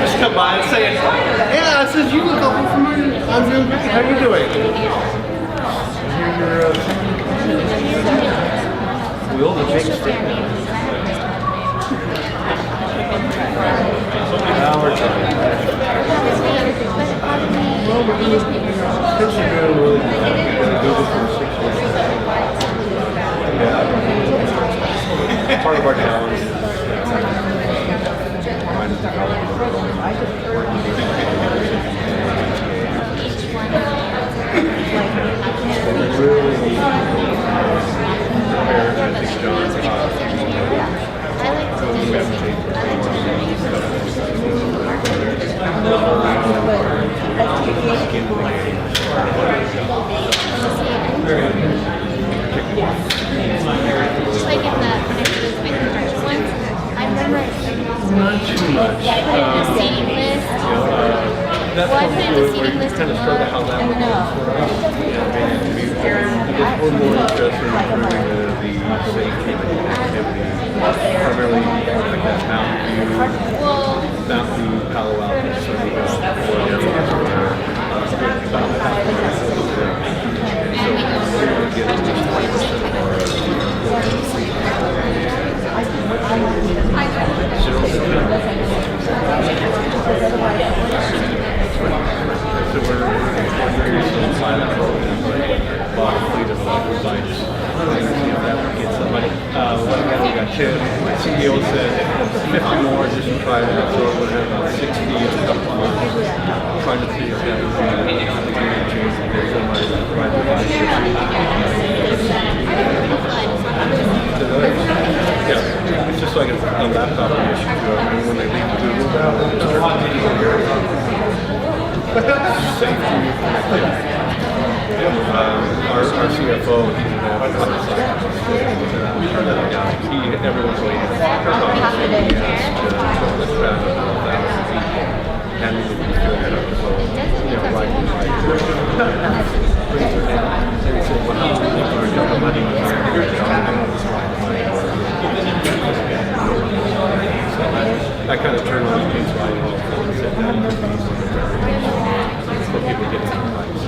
Just come by and say it. Yeah, it says you look awful familiar. I'm doing great. How are you doing? We all the big stick now. Now we're trying. Things are doing really good. We're going to do this for 6 weeks. Yeah. Part of our challenge. Really need to prepare, I think, John. Just like in the ones, I remember Not too much. I put it in the seating list. That's Well, I put it in the seating we're list kind of sort of how that would work for us. We're more interested in improving the safety and connectivity, primarily like that Mountain View, Palo Alto, Sunny Hill, or areas where about half of our so we're getting just 20% of our so we're inside that program, bought a fleet of bikes. Somebody, one guy we got 10. My CEO said 50 more just to try it out. So we're going to have about 60 in a couple of months. Trying to see if that would be a game changer for somebody to ride the bike. Yeah, it's just like a laptop issue. When they leave the Google down, it's safety connectivity. Our CFO, he's an avid everyone's waiting. He asked let's grab about 1,000 people, and we would just doing it up as well. Like maybe say 1,000 people are jumping money in there. So I kind of turned on the case light and said that could be for people getting their bikes.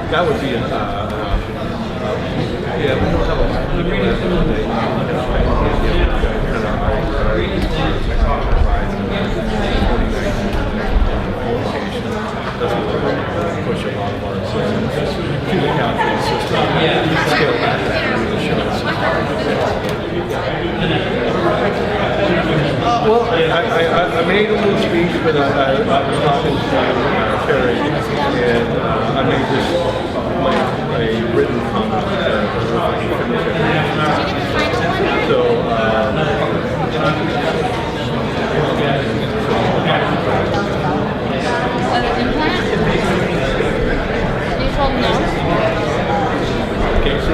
That would be an option. Yeah, we don't have a lot of people that do it. Doesn't really push a lot of our systems to the calculating system. Scale back and really show us. Well, I made a little speech, but I was talking to Terry, and I made this a written comment that I can finish it. So, okay, so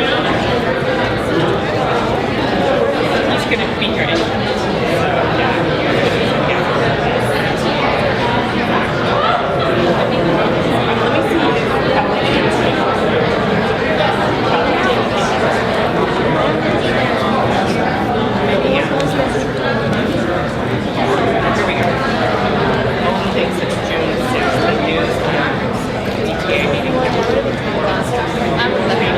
He's gonna be here anyway. So, yeah. Let me see if Kelly is maybe, yeah. Here we go. Only thing since June 6th, the news DTA meeting. I'm looking.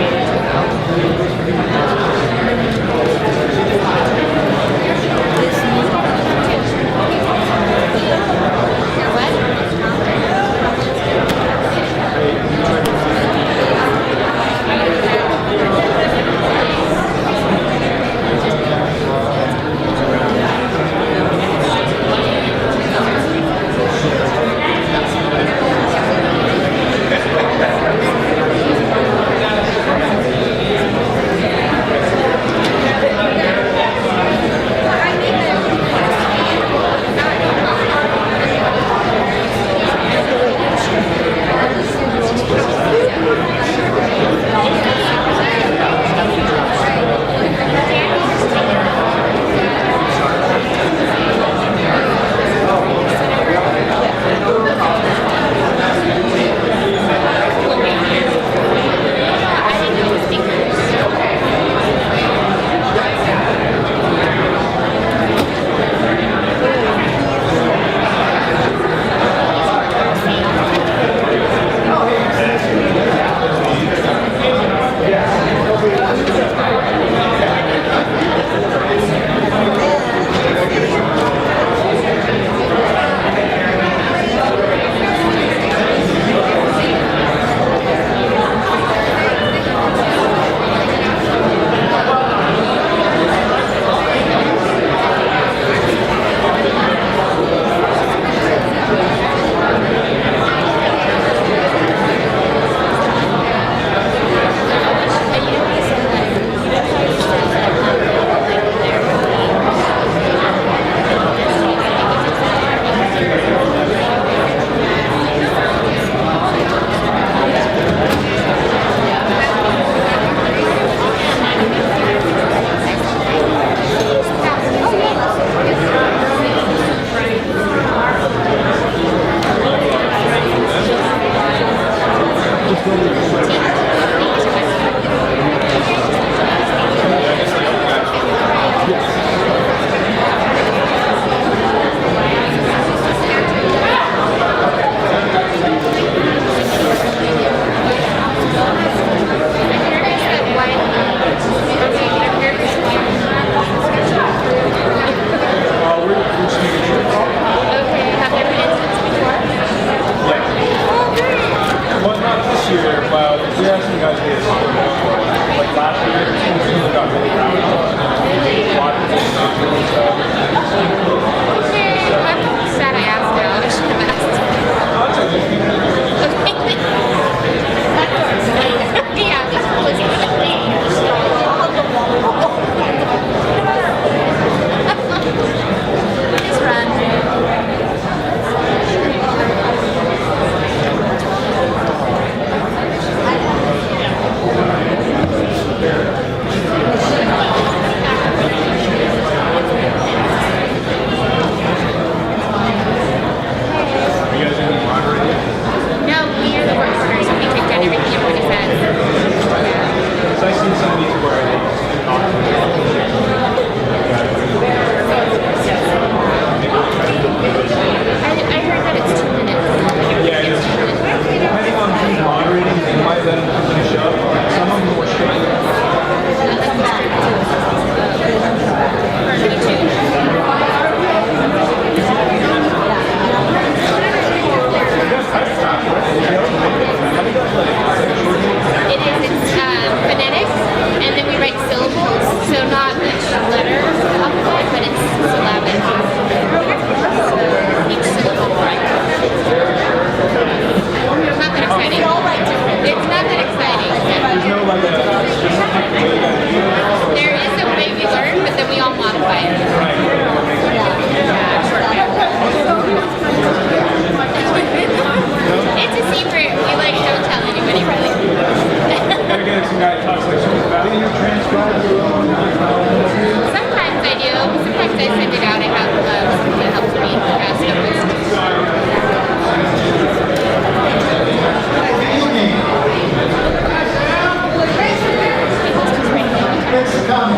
Thanks for coming.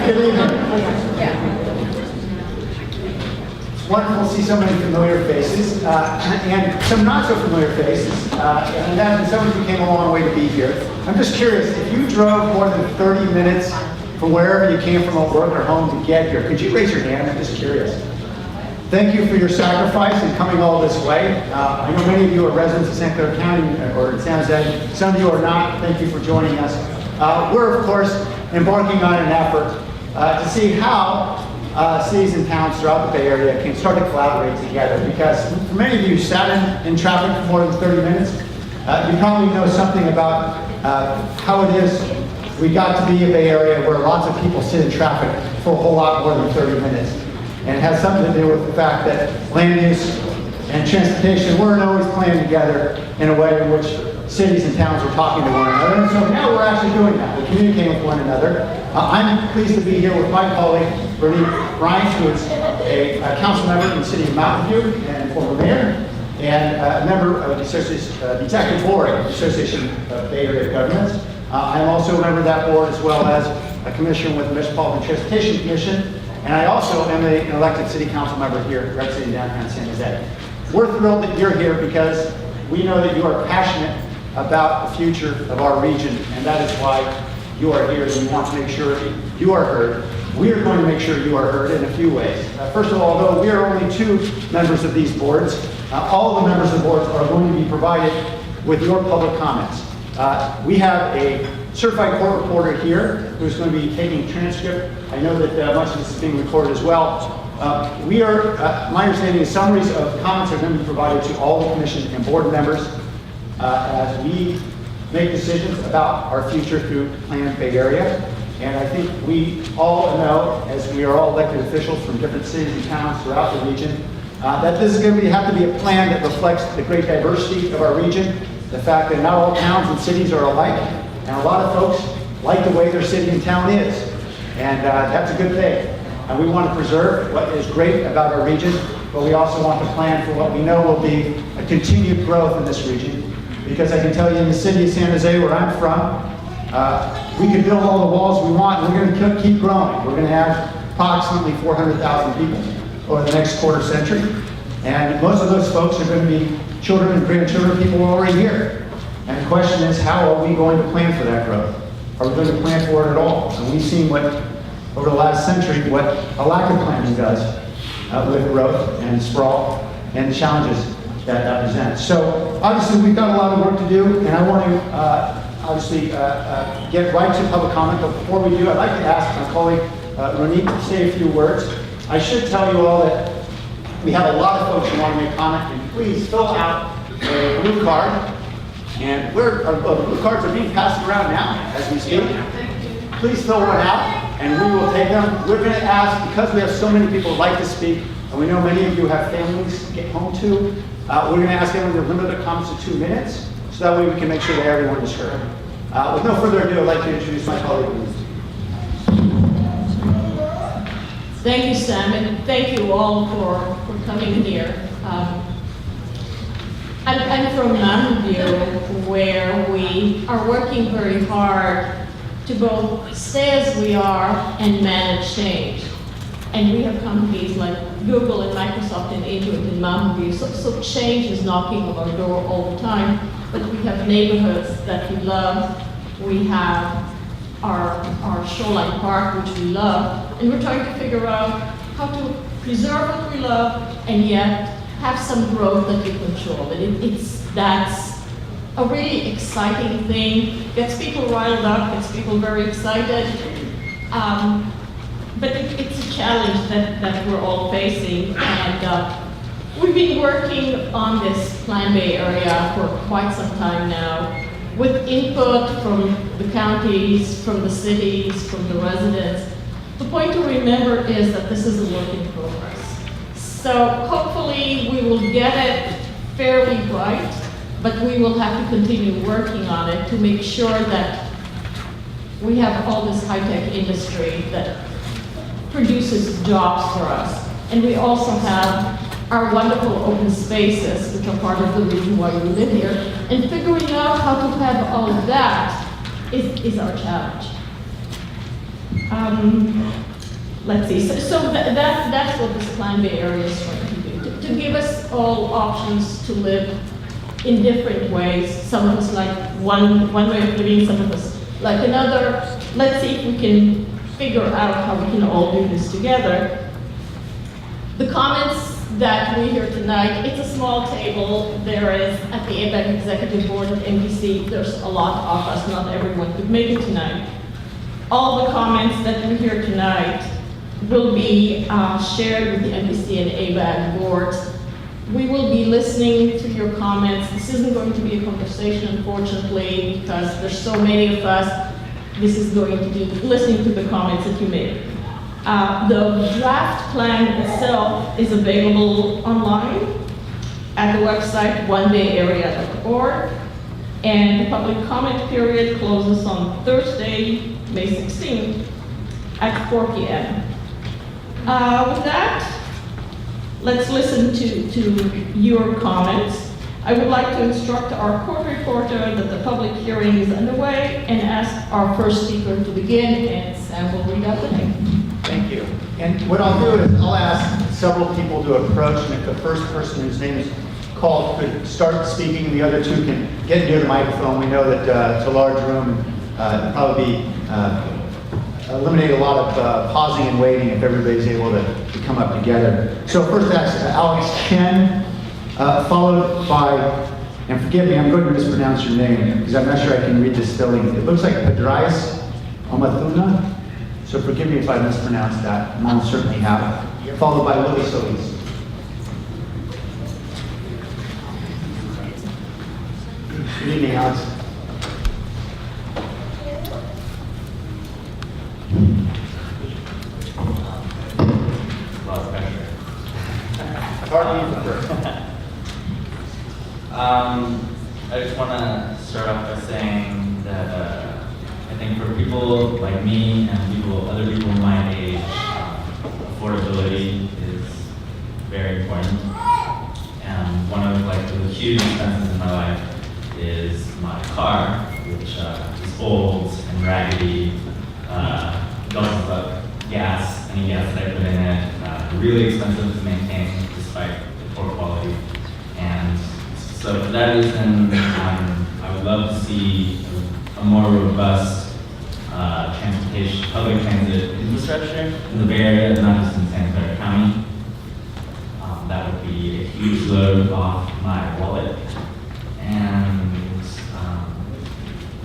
Good evening. It's wonderful to see so many familiar faces and some not so familiar faces. And some of you came a long way to be here. I'm just curious, if you drove more than 30 minutes from wherever you came from at work or home to get here, could you raise your hand? I'm just curious. Thank you for your sacrifice and coming all this way. I know many of you are residents of St. Clair County or in San Jose. Some of you are not. Thank you for joining us. We're, of course, embarking on an effort to see how cities and towns throughout the Bay Area can start to collaborate together. Because for many of you who sat in traffic for more than 30 minutes, you probably know something about how it is we got to be a Bay Area where lots of people sit in traffic for a whole lot more than 30 minutes. And it has something to do with the fact that land use and transportation weren't always planned together in a way in which cities and towns were talking to one another. And so now we're actually doing that. We're communicating with one another. I'm pleased to be here with my colleague, Bernie Bryant, who is a council member in the city of Mountain View and former mayor, and a member of the executive board of the Association of Bay Area Governments. I'm also a member of that board, as well as a commissioner with the Metropolitan Transportation Commission. And I also am an elected city council member here at Red City downtown San Jose. We're thrilled that you're here because we know that you are passionate about the future of our region, and that is why you are here. We want to make sure you are heard. We are going to make sure you are heard in a few ways. First of all, although we are only 2 members of these boards, all the members of the boards are going to be provided with your public comments. We have a certified court reporter here who's going to be taking transcript. I know that much of this is being recorded as well. My understanding is summaries of comments are going to be provided to all the commission and board members as we make decisions about our future through Planned Bay Area. And I think we all know, as we are all elected officials from different cities and towns throughout the region, that this is going to have to be a plan that reflects the great diversity of our region, the fact that not all towns and cities are alike, and a lot of folks like the way their city and town is. And that's a good thing. And we want to preserve what is great about our region, but we also want to plan for what we know will be a continued growth in this region. Because I can tell you in the city of San Jose, where I'm from, we can build all the walls we want, and we're going to keep growing. We're going to have approximately 400,000 people over the next quarter century. And most of those folks are going to be children and grandchildren of people who are already here. And the question is, how are we going to plan for that growth? Are we going to plan for it at all? And we've seen over the last century, what a lack of planning does with growth and sprawl and the challenges that presents. So obviously we've got a lot of work to do, and I want to get right to public comment. But before we do, I'd like to ask my colleague Ronit to say a few words. I should tell you all that we have a lot of folks who want to make comment, and please fill out a blue card. And blue cards are being passed around now as we speak. Please fill one out, and we will take them. We're going to ask, because we have so many people who like to speak, and we know many of you have families to get home to, we're going to ask everyone to limit their comments to 2 minutes, so that way we can make sure that everyone is heard. With no further ado, I'd like to introduce my colleague. Thank you, Sam, and thank you all for coming here. I'm from Mountain View, where we are working very hard to both stay as we are and manage change. And we have companies like Google and Microsoft and Intuit in Mountain View, so change is knocking on our door all the time. But we have neighborhoods that we love. We have our shoreline park, which we love, and we're trying to figure out how to preserve what we love and yet have some growth that we control. And that's a really exciting thing. Gets people riled up, gets people very excited. But it's a challenge that we're all facing. And we've been working on this Planned Bay Area for quite some time now, with input from the counties, from the cities, from the residents. The point to remember is that this is a work in progress. So hopefully we will get it fairly right, but we will have to continue working on it to make sure that we have all this high-tech industry that produces jobs for us. And we also have our wonderful open spaces, which are part of the reason why we live here. And figuring out how to have all of that is our challenge. let's see, that's what this Plan B area is trying to do, to give us all options to live in different ways. Some of us like one way of living, some of us like another. Let's see if we can figure out how we can all do this together. The comments that we hear tonight, it's a small table. There is, at the ABAC Executive Board at NBC, there's a lot of us, not everyone could make it tonight. All the comments that we hear tonight will be shared with the NBC and ABAC boards. We will be listening to your comments. This isn't going to be a conversation, unfortunately, because there's so many of us. This is going to be listening to the comments that you make. The draft plan itself is available online at the website onebayarea.org, and the public comment period closes on Thursday, May 16th at 4 p.m. With that, let's listen to your comments. I would like to instruct our court reporter that the public hearing is underway and ask our first speaker to begin, and Sam will read out the name. Thank you. And what I'll do is I'll ask several people to approach, and if the first person whose name is called could start speaking, the other two can get near the microphone. We know that it's a large room, probably eliminate a lot of pausing and waiting if everybody's able to come up together. So first that's Alex Chen, followed by, and forgive me, I'm going to mispronounce your name because I'm not sure I can read the spelling. It looks like Pedrais Amathuna. So forgive me if I mispronounced that, and I'll certainly have. Followed by Willie Solis. Good evening, Alex. I just want to start off by saying that I think for people like me and other people my age, affordability is very important. And one of the huge expenses in my life is my car, which is old and raggedy, guzzles up gas, any gas that I put in it, really expensive to maintain despite the poor quality. And so for that reason, I would love to see a more robust transportation, public transit infrastructure in the Bay Area, not just in Santa Clara County. That would be a huge load off my wallet. And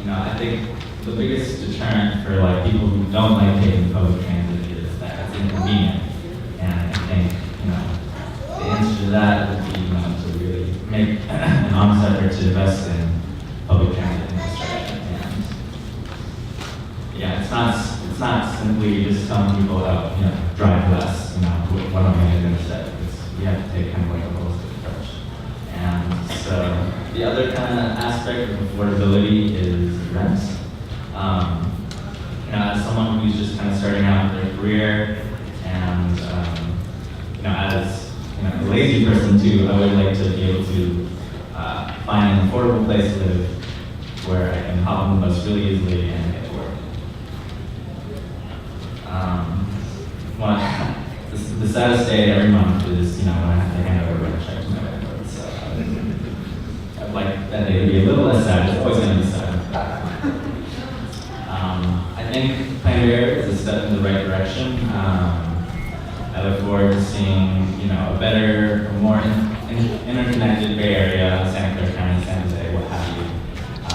I think the biggest deterrent for people who don't like taking public transit is that it's inconvenient. And I think the answer to that would be to really make an honest effort to invest in public transit infrastructure. And yeah, it's not simply just telling people about drive less. What am I going to do instead? You have to take kind of a holistic approach. And so the other kind of aspect of affordability is rent. As someone who's just kind of starting out their career, and as a lazy person too, I would like to be able to find an affordable place to live where I can hop on the bus really easily and get to work. The saddest day every month is when I have to hand over a check to my landlord. So I'd like that day to be a little less sad. It's always going to be sad. I think Plan B is a step in the right direction. I look forward to seeing a better, more interconnected Bay Area, Santa Clara County, San Jose, what have you.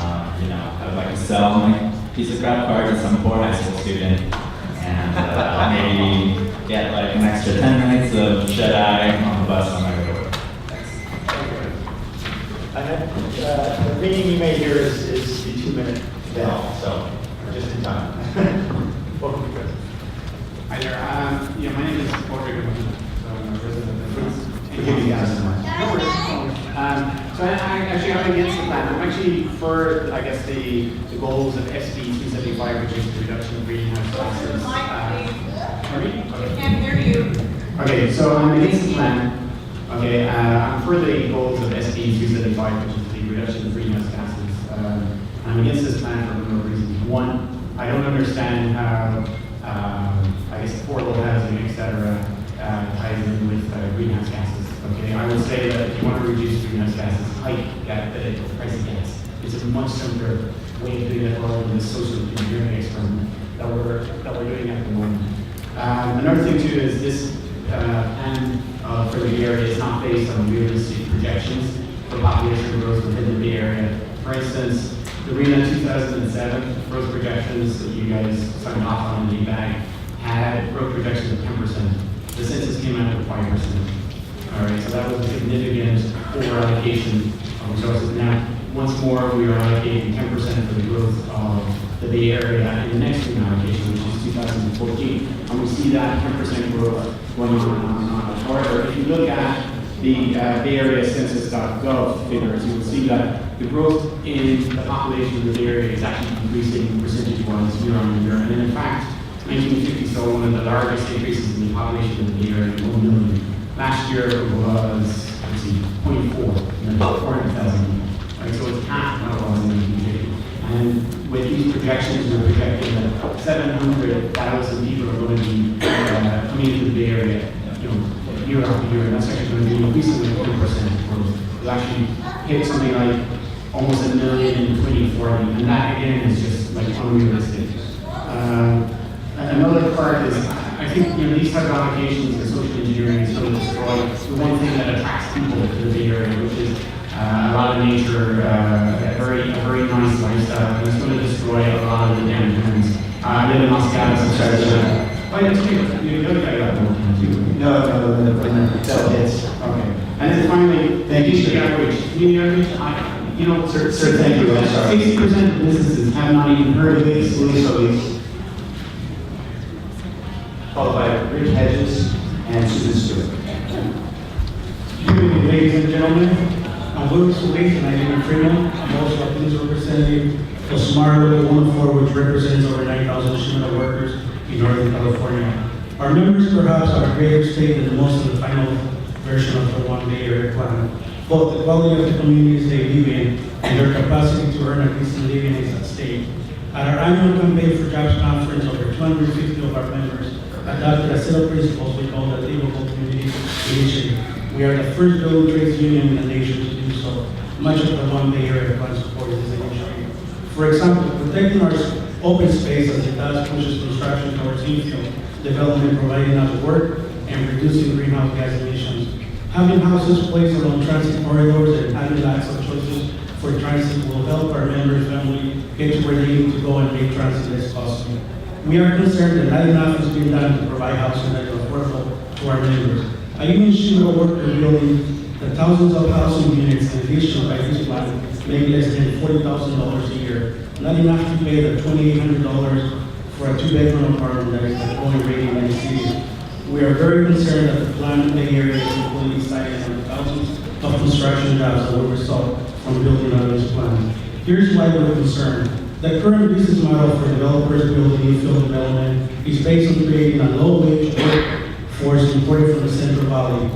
I would like to sell my piece of scrap car to some poor high school student, and maybe get an extra 10 minutes of shut-eye on the bus on my way to work. Thanks. The reading you made here is the 2-minute bell, so we're just in time. Welcome, Chris. Hi there. My name is Patrick. So I'm a resident of France. Forgive me, guys, so much. No worries. So I'm against the plan. I'm actually for, the goals of SB 275, which is the reduction of greenhouse gases. I can't hear you. Okay, so I'm against the plan. Okay, I'm for the goals of SB 275, which is the reduction of greenhouse gases. I'm against this plan for a number of reasons. One, I don't understand how I guess affordable housing, et cetera, ties in with greenhouse gases. Okay, I would say that if you want to reduce greenhouse gases, hike the price of gas. It's a much simpler way of doing it rather than the social engineering experiment that we're doing at the moment. Another thing too is this plan for the Bay Area is not based on realistic projections for population growth within the Bay Area. For instance, the RENA 2007 growth projections that you guys signed off on in the bag had growth projections of 10%. The census came out at 5%. All right, so that was a significant over-allocation of resources. Now, once more, we are allocating 10% for the growth of the Bay Area in the next RENA allocation, which is 2014. And we see that 10% growth going on. However, if you look at the Bay Area Census.gov figures, you will see that the growth in the population of the Bay Area is actually increasing percentage-wise year on year. And in fact, 1950 saw one of the largest increases in the population of the Bay Area, 1 million. Last year was, 0.4, 400,000. Right, so it's half what it was in 1950. And with these projections, we're projecting that 700,000 people are going to be coming into the Bay Area, year after year, and that's actually going to be increasing by 40% growth. We'll actually hit something like almost 1 million in 2040, and that again is just like unrealistic. Another part is, I think these type of applications and social engineering is going to destroy the one thing that attracts people to the Bay Area, which is a lot of nature, a very nice lifestyle, and it's going to destroy a lot of the downtowns. I live in Los Gatos, I'm sorry. Oh, yeah, it's good. The other guy got more time too. No, that hits. Okay. And then finally, community outreach. Community outreach, sir, thank you. I'm sorry. 60% of businesses have not even heard of this. Followed by Rich Hedges and Susan Stewart. Good evening, ladies and gentlemen. I'm Louis Solis and I live in Fremont. I'm also a police representative for Smart Level 104, which represents over 9,000 Shimano workers in Northern California. Our members perhaps are a greater state than most of the final version of the One Bay Area plan. Both the quality of the communities they live in and their capacity to earn a decent living is at stake. At our annual Campaign for Jobs conference, over 250 of our members adopted a set of principles we call the Livable Community Initiative. We are the first building trades union in the nation to do so. Much of the One Bay Area plan supports this initiative. For example, protecting our open space as it does pushes construction towards infill development, providing us work and reducing greenhouse gas emissions. Having houses placed along transit corridors and having lots of choices for transit will help our members' family get to where they need to go and make transit less costly. We are concerned that not enough is being done to provide housing that is affordable to our members. A union Shimano worker building the thousands of housing units envisioned by this plan make less than $40,000 a year, not enough to pay the $2,800 for a 2-bedroom apartment that is the going rate in many cities. We are very concerned that the plan Bay Area is completely cited on the thousands of construction jobs that will result from building on this plan. Here's why we're concerned. The current business model for developers building infill development is based on creating a low-wage workforce imported from the Central Valley.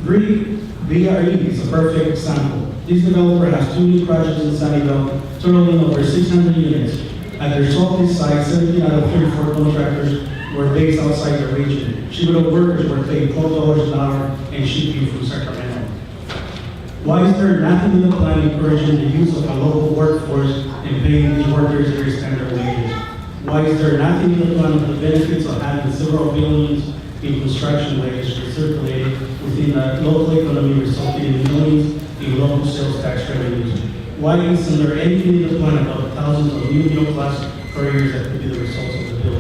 BRE is a perfect example. This developer has 2 new projects in Sunnyvale, totaling over 600 units. At their Salty site, 17 out of 34 contractors were based outside the region. Shimano workers were paid $12 an hour and shipping from Sacramento. Why is there nothing in the plan encouraging the use of a local workforce and paying these workers their standard wages? Why is there nothing in the plan of the benefits of having several billions in construction wages recirculated within the local economy, resulting in millions in local sales tax revenues? Why isn't there anything in the plan about thousands of new middle-class careers that could be the results of the bill?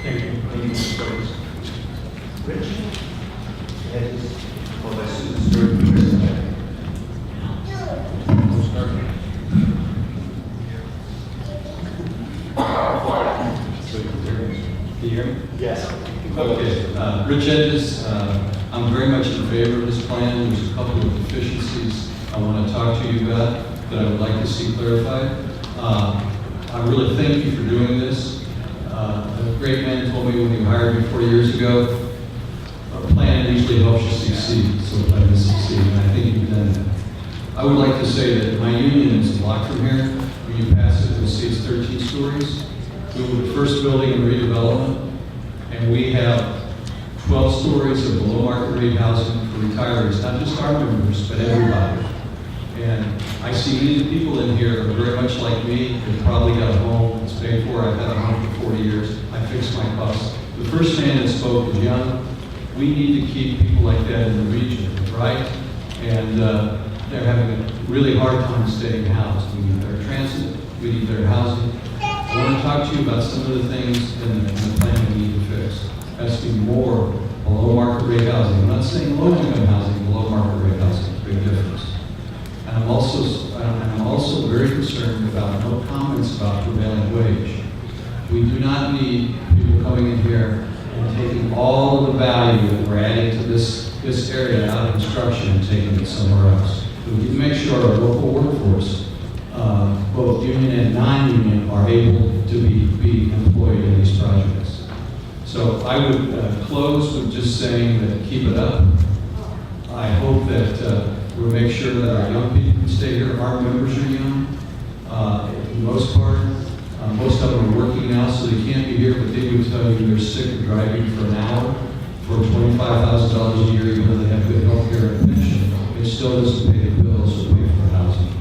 Thank you. Rich Hedges, followed by Susan Stewart and Chris Hedges. Can you hear me? Yes. Okay. Rich Hedges, I'm very much in favor of this plan. There's a couple of deficiencies I want to talk to you about that I would like to see clarified. I really thank you for doing this. A great man told me when you hired me 4 years ago, a plan usually helps you succeed, so if I can succeed, and I think you've done that. I would like to say that my union is a block from here. When you pass it, you'll see it's 13 stories. We were the first building in redevelopment. And we have 12 stories of below market rate housing for retirees, not just our members, but everybody. And I see many of the people in here are very much like me. They've probably got a home that's paid for. I've had a home for 40 years. I fixed my costs. The first man that spoke was young. We need to keep people like that in the region, right? And they're having a really hard time staying housed. We need their transit. We need their housing. I want to talk to you about some of the things in the plan we need to fix. Has to be more below market rate housing. I'm not saying low income housing, below market rate housing. Big difference. And I'm also very concerned about no comments about prevailing wage. We do not need people coming in here and taking all of the value that we're adding to this area out of construction and taking it somewhere else. We need to make sure our local workforce, both union and non-union, are able to be employed in these projects. So I would close with just saying that keep it up. I hope that we'll make sure that our young people can stay here. Our members are young, for the most part. Most of them are working now, so they can't be here, but they would tell you they're sick of driving for an hour for $25,000 a year, even though they have good health care and pension. It still doesn't pay the bills or pay for housing.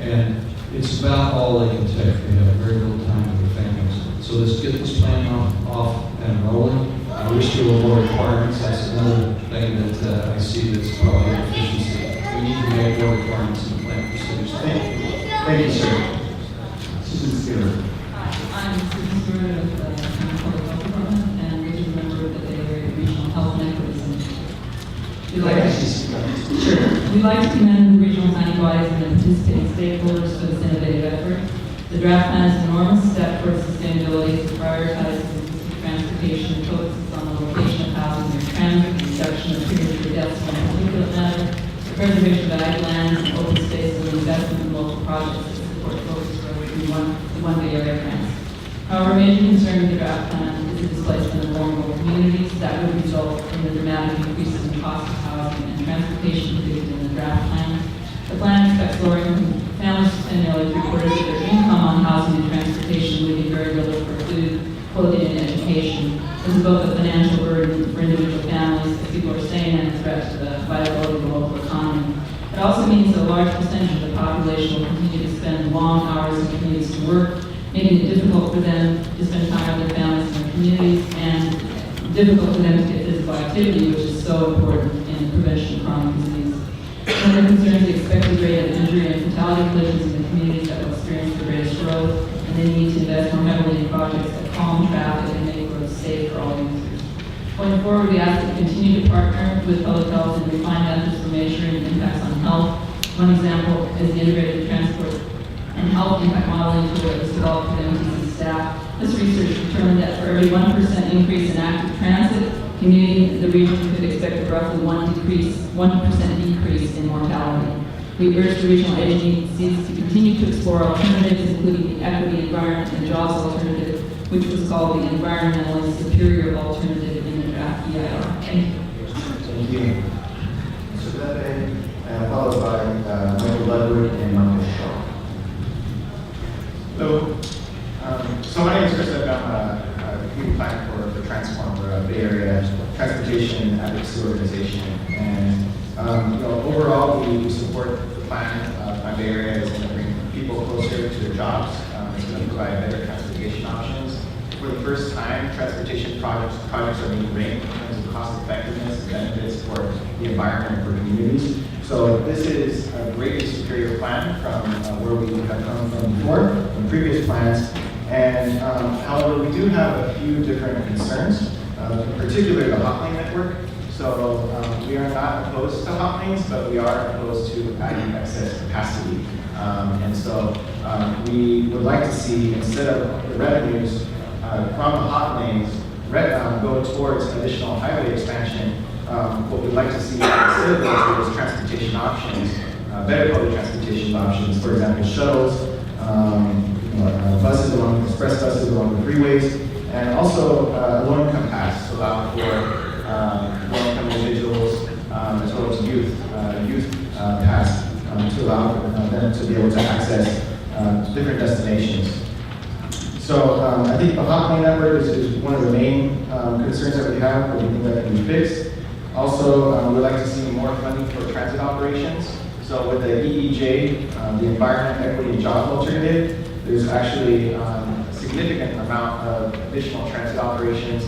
And it's about all they can take. They have very little time for their families. So let's get this plan off and rolling. I wish there were more requirements. That's another thing that I see that's probably an efficiency. We need to make more requirements in the plan for cities. Thank you, sir. Susan Steeler. I'm Susan Stewart of the County Public Health Department and regional member of the Bay Area Regional Health and Equity Center. We'd like to commend the regional planning bodies and the participating stakeholders for this innovative effort. The draft plan is an enormous step towards sustainability as it prioritizes inclusive transportation and focuses on the location of housing and transit, the reduction of premature deaths from particulate matter, the preservation of ag lands and open spaces, and investment in local projects that support focused growth in the One Bay Area grants. However, a major concern with the draft plan is the displacement of vulnerable communities that would result in the dramatic increases in cost of housing and transportation predicted in the draft plan. The plan expects lower-income families to spend nearly three-quarters of their income on housing and transportation, leaving very little for food, clothing, and education. This is both a financial burden for individual families, as people are saying, and a threat to the viability of the local economy. It also means that a large percentage of the population will continue to spend long hours in commutes to work, making it difficult for them to spend time with their families and their communities, and difficult for them to get physical activity, which is so important in prevention of chronic disease. One of the concerns is the expected rate of injury and fatality collisions in the communities that will experience the greatest growth, and they need to invest more heavily in projects that calm traffic and make roads safe for all users. Going forward, we ask that we continue to partner with public health and refine methods for measuring impacts on health. One example is the integrated transport and health impact modeling tool that was developed for the MTC staff. This research determined that for every 1% increase in active transit, commuting the region could expect a roughly 1% decrease in mortality. We urge the regional agencies to continue to explore alternatives, including the equity, environment, and jobs alternative, which was called the environmentally superior alternative in the draft EIR. Thank you. Thank you. Mr. Pepe, followed by Michael Ludwig and Michael Shaw. Hello. So my name is Chris. I'm a community planner for the Transform Bay Area Transportation Advocacy Organization. And overall, we support the plan. My Bay Area is going to bring people closer to their jobs. It's going to provide better transportation options. For the first time, transportation projects are being ranked in terms of cost effectiveness and benefits for the environment and for communities. So this is a greatly superior plan from where we have come from before, in previous plans. And however, we do have a few different concerns, in particular the hot lane network. So we are not opposed to hot lanes, but we are opposed to adding excess capacity. And so we would like to see, instead of the revenues from the hot lanes go towards additional highway expansion, what we'd like to see instead of go towards transportation options, better public transportation options, for example, shuttles, buses express buses along the freeways, and also a low-income pass to allow for low-income individuals as well as youth pass to allow them to be able to access different destinations. So I think the hot lane network is one of the main concerns concerns that we have, but we think that can be fixed. Also, we'd like to see more funding for transit operations. So with the EEJ, the Environment, Equity, and Jobs Alternative, there's actually a significant amount of additional transit operations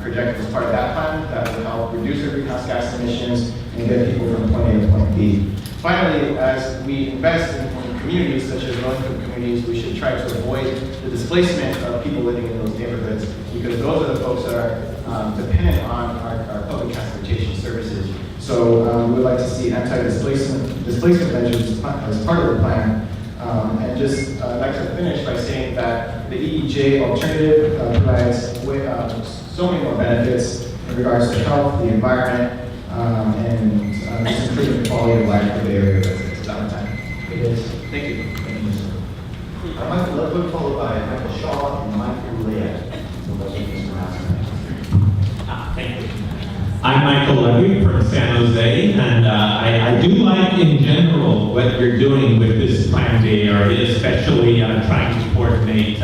projected as part of that plan that will help reduce the greenhouse gas emissions and get people from point A to point B. Finally, as we invest in communities such as low-income communities, we should try to avoid the displacement of people living in those neighborhoods, because those are the folks that are dependent on our public transportation services. So we would like to see anti-displacement measures as part of the plan. And just I'd like to finish by saying that the EEJ alternative provides so many more benefits in regards to health, the environment, and just improving the quality of life for the area residents. Is that my time? It is. Thank you. Michael Ludwig, followed by Michael Shaw and Michael Leah. Thank you. I'm Michael Ludwig from San Jose, and I do like in general what you're doing with this Plan B area, especially trying to coordinate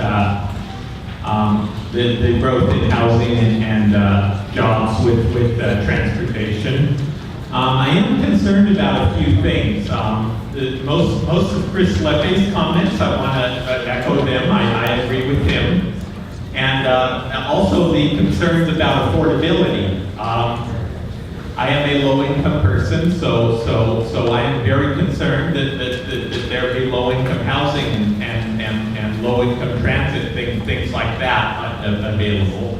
the growth in housing and jobs with transportation. I am concerned about a few things. Most of Chris Leppe's comments, I want to echo them. I agree with him. And also the concerns about affordability. I am a low-income person, so I am very concerned that there be low-income housing and low-income transit, things like that available.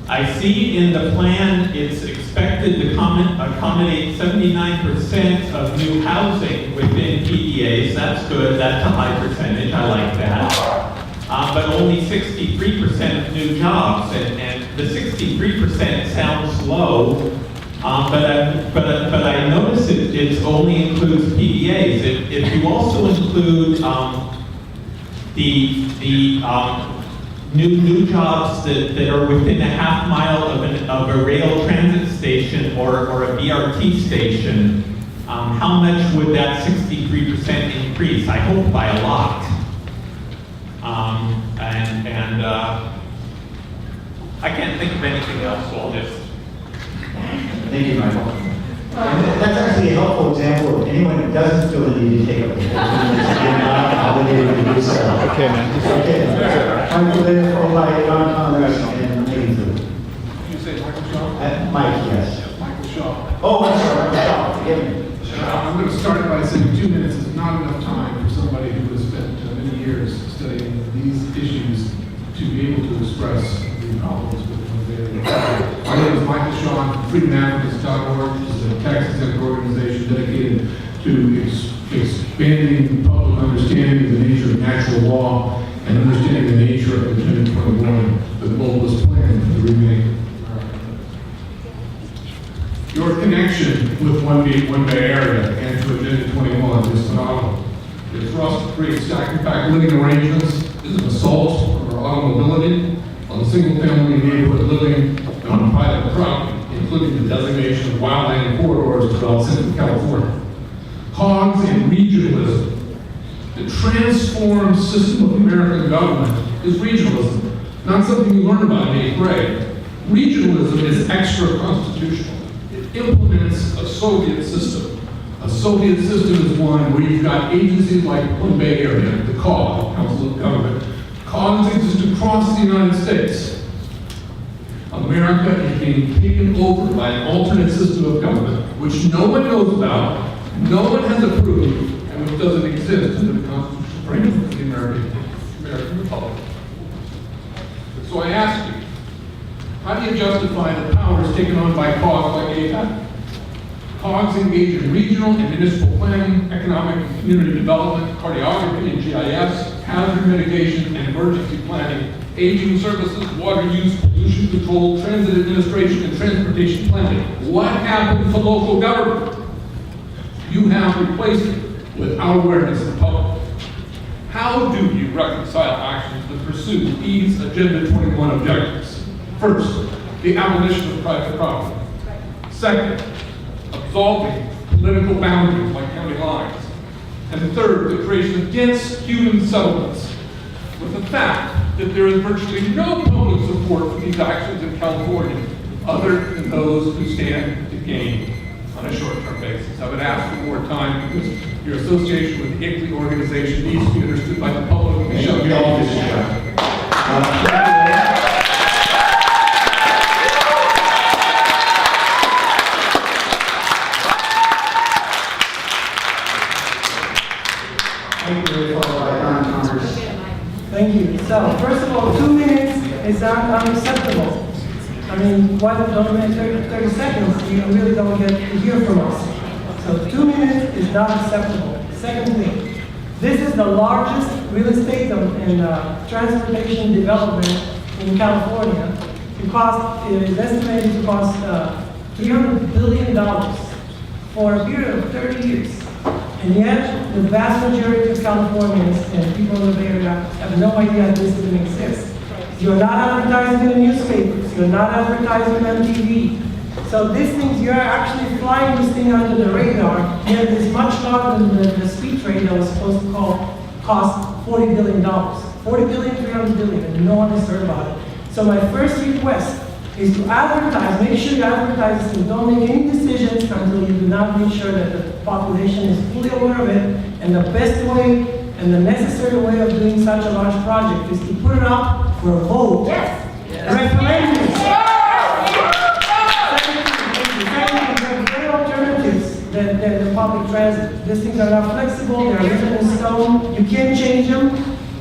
I see in the plan it's expected to accommodate 79% of new housing within PDAs. That's good. That's a high percentage. I like that. But only 63% of new jobs, and the 63% sounds low. But I notice it only includes PDAs. If you also include the new jobs that are within a half mile of a rail transit station or a BRT station, how much would that 63% increase? I hope by a lot. I can't think of anything else, so I'll just... Thank you, Michael. That's actually a helpful example of anyone who doesn't feel the need to take up the whole 2 minutes again, not obligated to do so. Okay, man. Okay. Michael Leah, followed by John Conrad and Megan Fu. You say Michael Shaw? Mike, yes. Michael Shaw. Oh, I'm sorry, Michael Shaw, forgive me. I'm going to start by saying 2 minutes is not enough time for somebody who has spent many years studying these issues to be able to express the problems with the area. My name is Michael Shaw. I'm from freedomafricans.org, which is a tax-exempt organization dedicated to expanding public understanding of the nature of natural law and understanding the nature of Agenda 21, the globalist plan for the remake. Your connection with One Bay Area and to Agenda 21 is phenomenal. It for us to create stack-and-pack living arrangements is an assault on our automobility, on single-family neighborhood living, and on private property, including the designation of wildland corridors throughout Central California. Hogs and regionalism. The transformed system of American government is regionalism, not something you learn about in 8th grade. Regionalism is extra-constitutional. It implements a Soviet system. A Soviet system is one where you've got agencies like One Bay Area, the COG, Council of Government. COGs exist across the United States. America is being taken over by an alternate system of government, which no one knows about, no one has approved, and which doesn't exist under the constitutional framework of the American Republic. So I ask you, how do you justify the powers taken on by COGs like APAC? COGs engage in regional and municipal planning, economic and community development, cartography and GIS, hazard mitigation and emergency planning, aging services, water use, pollution control, transit administration, and transportation planning. What happened to local government? You have replaced it with our awareness of the public. How do you reconcile actions that pursue these Agenda 21 objectives? First, the abolition of private property. Second, absolving political boundaries like county lines. And third, the creation of dense human settlements with the fact that there is virtually no public support for these actions in California other than those who stand to gain on a short-term basis. I would ask for more time because your association with the ICLEI organization needs to be understood by the public and should be all this year. Thank you. So, first of all, 2 minutes is unacceptable. I mean, why don't we make 30 seconds? You really don't get to hear from us. So 2 minutes is not acceptable. Second thing, this is the largest real estate and transportation development in California. It is estimated to cost $300 billion for a period of 30 years. And yet, the vast majority of Californians and people in the Bay Area have no idea this even exists. You're not advertising in the newspapers. You're not advertising on TV. So these things, you're actually flying this thing under the radar, yet it's much larger than the speed trade that was supposed to cost $40 billion. $40 billion, $300 billion, and no one has heard about it. So my first request is to advertise, make sure you advertise this and don't make any decisions until you do not make sure that the population is fully aware of it. And the best way and the necessary way of doing such a large project is to put it up for a vote. Yes. Referendum. Second, there are alternatives than the public transit. These things are not flexible, they're written in stone, you can't change them.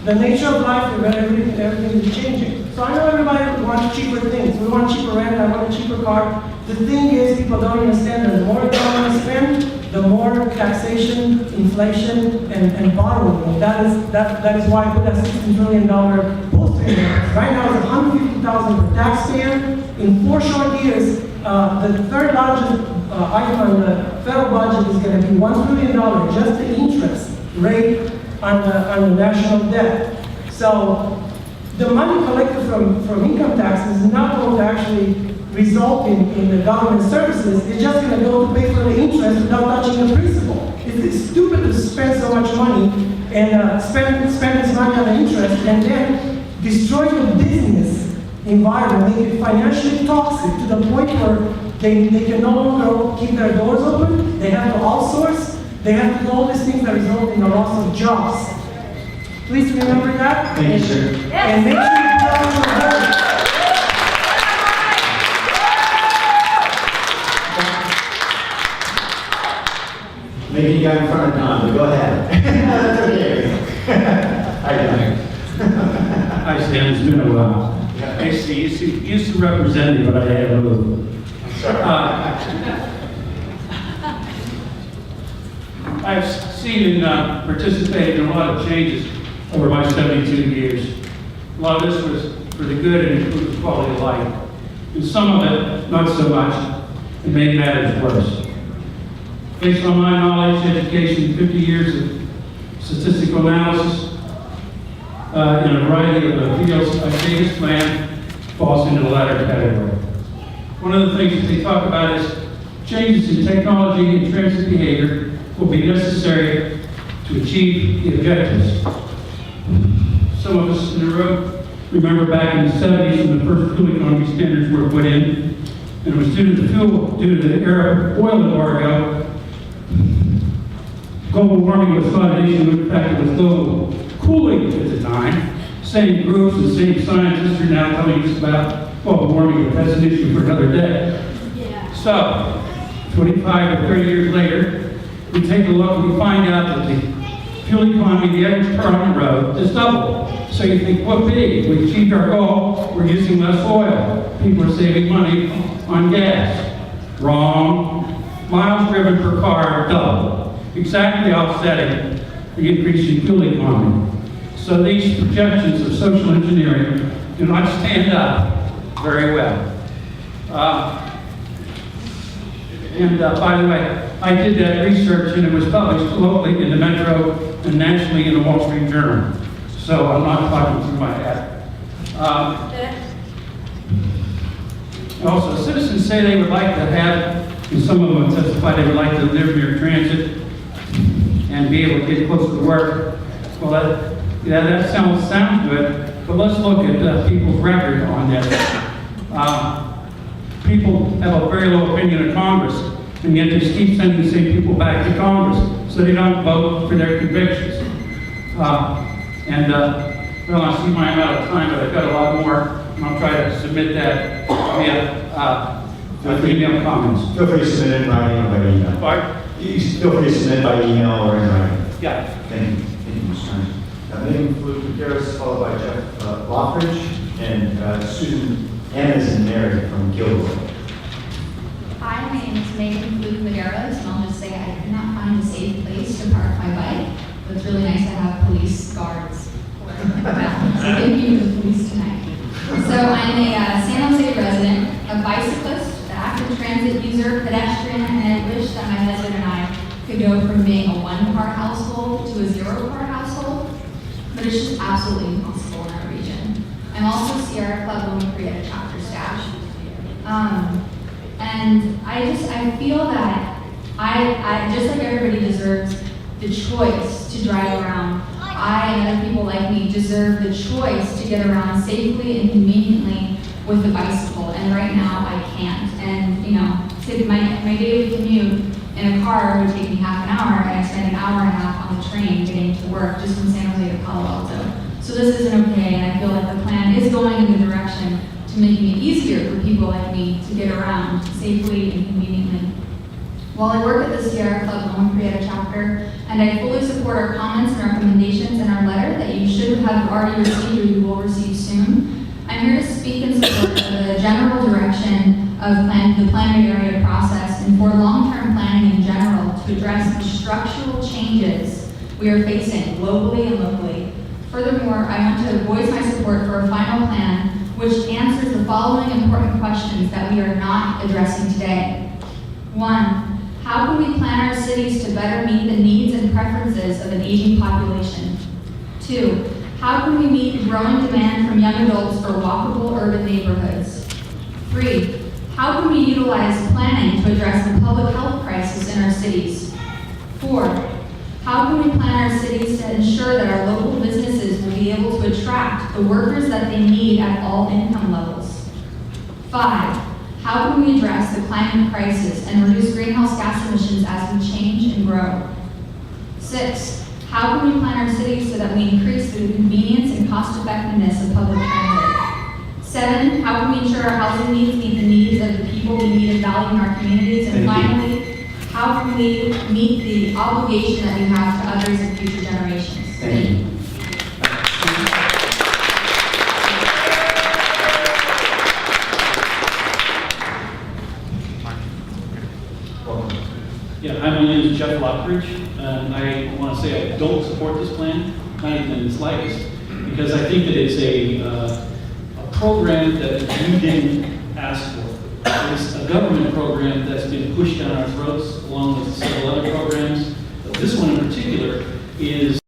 The nature of life, everything is changing. So I know everybody wants cheaper things. We want cheaper rent, I want a cheaper car. The thing is, people don't understand that the more government spend, the more taxation, inflation, and borrowing. That is why I put that $16 trillion poster in there. Right now it's $150,000 per taxpayer. In 4 short years, the third largest item on the federal budget is going to be $1 trillion, just the interest rate on the national debt. So the money collected from income taxes is not going to actually result in the government services. It's just going to go to pay for the interest without touching the principal. It's stupid to spend so much money and spend this money on the interest and then destroy the business environment, make it financially toxic to the point where they can no longer keep their doors open, they have to outsource, they have to do all these things that result in the loss of jobs. Please remember that. Thank you, sir. And make sure you tell them your vote. Maybe you got in front of Don, but go ahead. That's okay. How you doing? Hi, Sam. It's been a while. Actually, used to represent you, but I had a little. I've seen and participated in a lot of changes over my 72 years. A lot of this was for the good and improved quality of life. And some of it, not so much, and made matters worse. Based on my knowledge, education, 50 years of statistical analysis in a variety of fields, I think this plan falls into the latter category. One of the things that they talk about is changes in technology and transit behavior will be necessary to achieve the objectives. Some of us in the room remember back in the 70s when the first fuel economy standards were put in, and it was due to the era of oil embargo. Global warming was not an issue. In fact, it was global cooling at the time. Same groups and same scientists are now telling us about global warming, but that's an issue for another day. Yeah. So, 25 or 30 years later, we take a look and we find out that the fuel economy, the average car on the road, is double. So you think, whoopee, we achieved our goal, we're using less oil. People are saving money on gas. Wrong. Miles driven per car double. Exactly offsetting the increase in fuel economy. So these projections of social engineering do not stand up very well. By the way, I did that research and it was published locally in the Metro and nationally in the Wall Street Journal. So I'm not talking through my hat. Also, citizens say they would like to have, and some of them have testified they would like to live near transit and be able to get close to work. Well, Yeah, that sounds good, but let's look at people's record on this. People have a very low opinion of Congress, and yet they keep sending the same people back to Congress, so they don't vote for their convictions. Well, I see I'm out of time, but I've got a lot more, and I'll try to submit that via email comments. Feel free to submit it in writing or by email. Pardon? You feel free to submit by email or in writing. Yeah. Thank you. Thank you, Mr. Chairman. My name is Luke Gutierrez, followed by Jeff Lockridge, and Susan M. is in Mary from Gilroy. Hi, my name is Megan Madeiros, and I'll just say I could not find a safe place to park my bike, but it's really nice to have police guards around. So thank you to the police tonight. So I'm a San Jose resident, a bicyclist, an active transit user, pedestrian, and I wish that my husband and I could go from being a one-car household to a zero-car household, but it's just absolutely impossible in our region. I'm also Sierra Club Women Create a chapter staff. And I feel that I just like everybody deserves the choice to drive around. I and other people like me deserve the choice to get around safely and conveniently with a bicycle. And right now I can't. And you know, my daily commute in a car would take me half an hour, and I spend an hour and a half on the train getting to work just from San Jose to Palo Alto. So this isn't okay, and I feel like the plan is going in the direction to making it easier for people like me to get around safely and conveniently. While I work at the Sierra Club Women Create a chapter, and I fully support our comments and recommendations in our letter that you should have already received or you will receive soon, I'm here to speak in support of the general direction of the planned area process and for long-term planning in general to address the structural changes we are facing globally and locally. Furthermore, I want to voice my support for a final plan which answers the following important questions that we are not addressing today. 1. How can we plan our cities to better meet the needs and preferences of an aging population? 2. How can we meet the growing demand from young adults for walkable urban neighborhoods? 3. How can we utilize planning to address the public health crisis in our cities? 4. How can we plan our cities to ensure that our local businesses will be able to attract the workers that they need at all income levels? 5. How can we address the climate crisis and reduce greenhouse gas emissions as we change and grow? 6. How can we plan our cities so that we increase the convenience and cost effectiveness of public transit? 7. How can we ensure our housing needs meet the needs of the people we need and value in our communities? And finally, how can we meet the obligation that we have to others and future generations? Thank you. Yeah, hi, my name is Jeff Lockridge, and I want to say I don't support this plan, not even in the slightest, because I think that it's a program that you didn't ask for. It's a government program that's been pushed down our throats, along with several other programs. But this one in particular is